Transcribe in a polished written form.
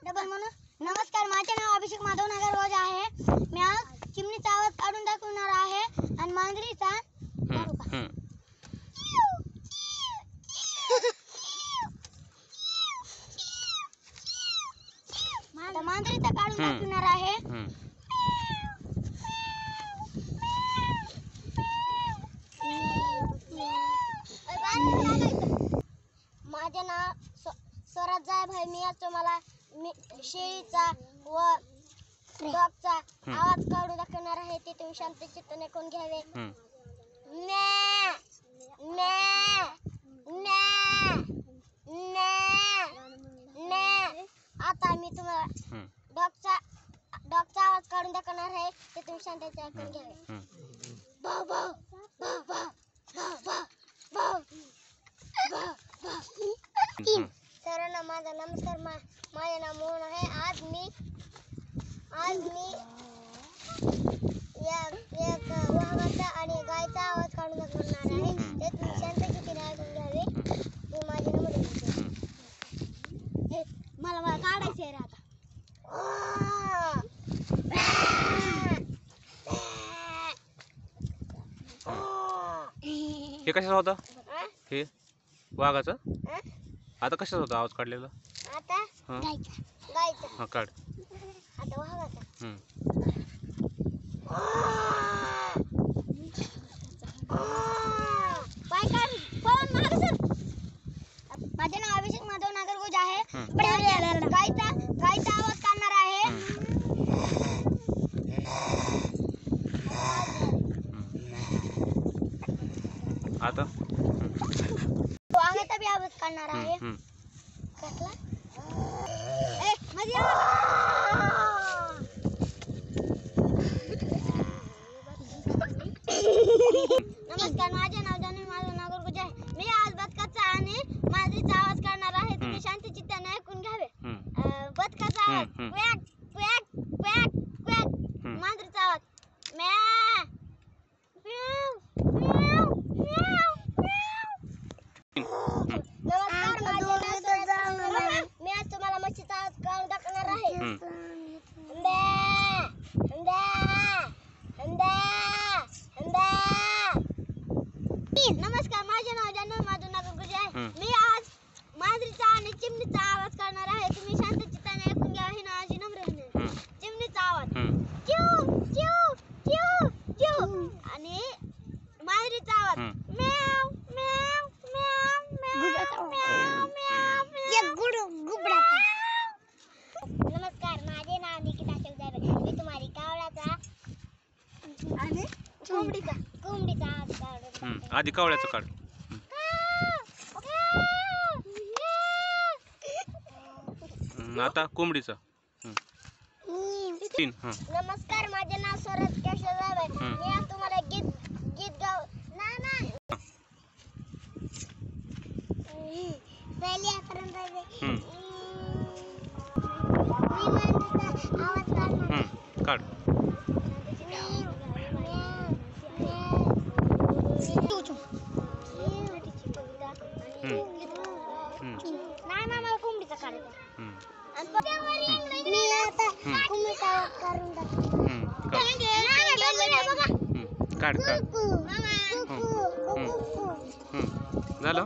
Double म्हणून. नमस्कार, माझे नाव अभिषेक माधव नागरगोजे आहे. मी आज चिमणीचा आवाज काढून दाखवणार आहे आणि मांजरीचा मांजरीचा काढून दाखवणार आहे. माझे नाव स्वराज जायभाई. मी आज तुम्हाला शेळीचा व डॉगचा आवाज काढून दाखवणार आहे. ते तुम्ही शांत चित्ताने ऐकून घ्यावे. म्या म्या म्या म्या म्या. आता मी तुम्हाला डॉगचा आवाज काढून दाखवणार आहे. ते तुम्ही शांततेने ऐकून घ्यावे. भाव भाव भाव भाव भाव भाव भाव भाव. सर्वांना माझा नमस्कार. माझे नाव मोहन आहे. आज मी एक वाघाचा आणि गायचा आवाज काढून दाखवणार आहे. ते तुम्ही शांततेने ऐकून घ्यावे. तुम्ही माझे नंबर मला काढायचे आहे आता. हे कशाचं होतं? हे वाघाचं? आता कशाचं होतं आवाज काढलेला? आता गायचा. हा काढ. आता वाघाचा. पाय काढ, पळून मागे सर. माझे नाव अभिषेक माधव नागरगोजे आहे. गायचा आवाज काढणार आहे. आता वाघाचा बी आवाज काढणार आहे. कसला? नमस्कार, माझे नाव जानवी माधव नागरगोजे आहे. मी आज बदकाचा आणि मांजरीचा आवाज काढणार आहे. तुम्ही शांत चित्ताने ऐकून घ्यावे. बदकाचा आवाज क्वॅक क्वॅक क्वॅक क्वॅक. मांजरीचा आवाज म्या म्याव म्याव म्याव म्याव. नमस्कार, माझे नाव मी आज तुम्हाला म्हशीचा आवाज काढून दाखवणार आहे. नमस्कार, माझे नाव जानवी माधव नागरगोजे आहे. मी आज मांजरीचा आणि चिमणीचा आवाज करणार आहे. तुम्ही शांत चित्ताने ऐकून घ्या. ही माझी नम्र विनंती. चिमणीचा आवाज चिव चिव चिव चिव आणि मांजरीचा आवाज म्याव म्याव म्याव म्याव म्याव म्याव म्याव. नमस्कार, माझे नाव निकिता जायभाई. मी तुम्हाला कावळ्याचा आणि कोंबडीचा आवाज काढून. आधी कावळ्याचं काढ. आता कोंबडीचं. तीन. नमस्कार, माझे नाव स्वराज जायभाई. मी आज तुम्हाला गीत गाव पहिले आवाज काढणार. काढ. नाही मामा, कोंबडीचा काढायचा. मी आता कोंबडीचा आवाज काढून काढ काढ. झालं.